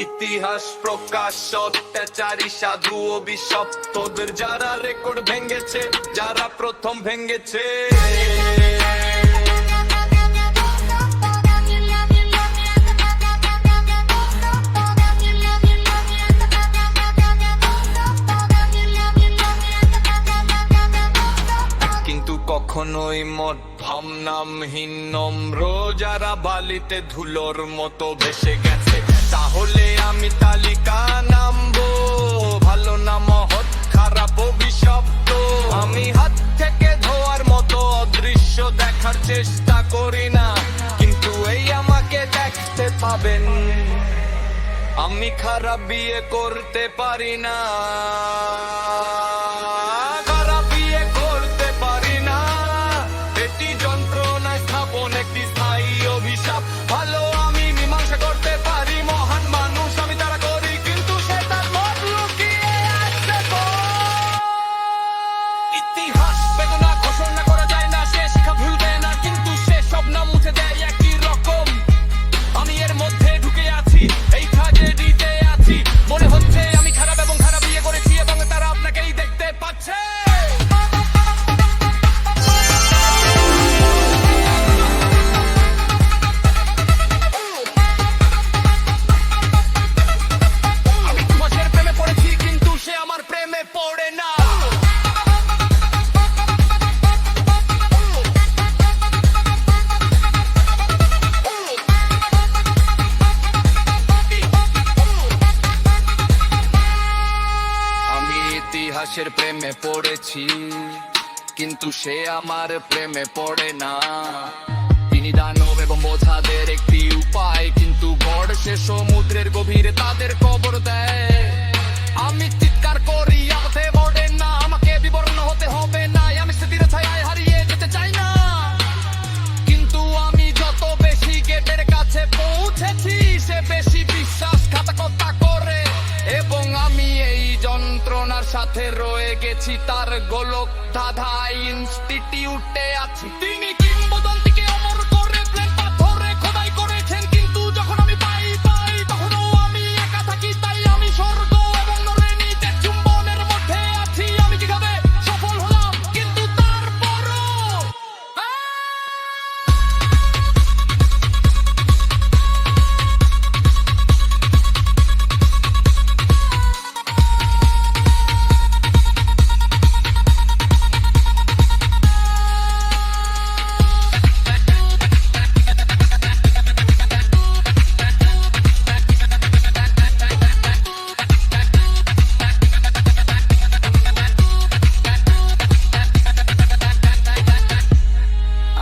ইতিহাস প্রকাশ অত্যাচারী সাধু অভিশপ্ত তোদের যারা রেকর্ড ভেঙেছে, যারা প্রথম ভেঙেছে। কিন্তু কখনোই মধ্যম নামহীন নম্র যারা বালিতে ধুলোর মতো ভেসে গেছে, তাহলে আমি তালিকা নামবো। ভালো না মহৎ খারাপ অভিশপ্ত, আমি হাত থেকে ধোয়ার মতো অদৃশ্য দেখার চেষ্টা করি না, কিন্তু এই আমাকে দেখতে পাবেন। আমি খারাপ বিয়ে করতে পারি না, খারাপ বিয়ে করতে পারি না। এটি যন্ত্রণায় স্থাপন একটি স্থায়ী অভিশাপ। ভালো আমি মীমাংসা করতে পারি, মহান মানুষ আমি তারা করি, কিন্তু সে তার মত লুকিয়ে আছে। ইতিহাস বেদনা ঘোষণা করা যায় না, সে শিক্ষা ভুলবে না, কিন্তু সে সব নাম মুছে দেয় একই রকম। আমি এর মধ্যে ঢুকে আছি, এই ট্র্যাজেডিতে আছি। মনে হচ্ছে আমি খারাপ এবং খারাপ বিয়ে করেছি এবং তারা আপনাকেই দেখতে পাচ্ছে। আমি তোমার প্রেমে পড়েছি, কিন্তু সে আমার প্রেমে পড়ে না। আমি ইতিহাসের প্রেমে পড়েছি, কিন্তু সে আমার প্রেমে পড়ে না। তিনি দানব এবং বোঝাদের একটি উপায়, কিন্তু গড় সে সমুদ্রের গভীরে তাদের কবর দেয়। আমি চিৎকার করি, আমাকে পড়ে না, আমাকে বিবর্ণ হতে হবে না। আমি স্মৃতির ছায়ায় হারিয়ে যেতে চাই না, কিন্তু আমি যত বেশি গেটের কাছে পৌঁছেছি, সে বেশি বিশ্বাসঘাতকতা করে। এবং আমি এই যন্ত্রণার সাথে রয়ে গেছি তার গোলক ধাঁধা ইনস্টিটিউটে আছি। তিনি কিংবদন্তিকে অমর করে প্লেন পাথরে খোদাই করেছেন, কিন্তু যখন আমি পাই তখনও আমি একা থাকি। তাই আমি স্বর্গ এবং নরকের নিচে চুম্বনের মধ্যে আছি। আমি কিভাবে সফল হলাম, কিন্তু তারপরও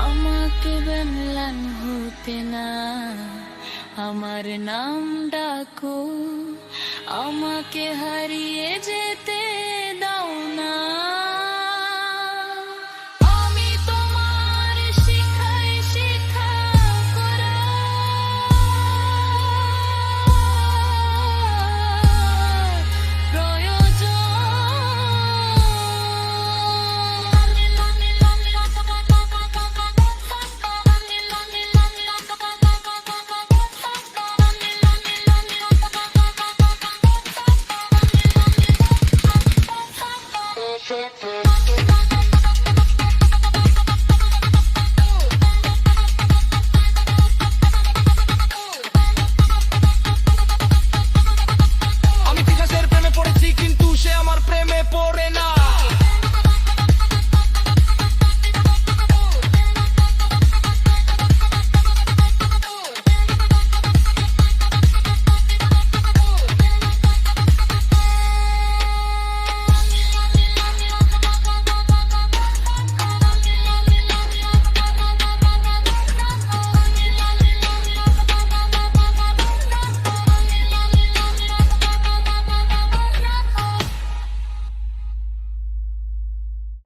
আমাকে বেনলান হতে না, আমার নাম ডাকো, আমাকে হারিয়ে যেতে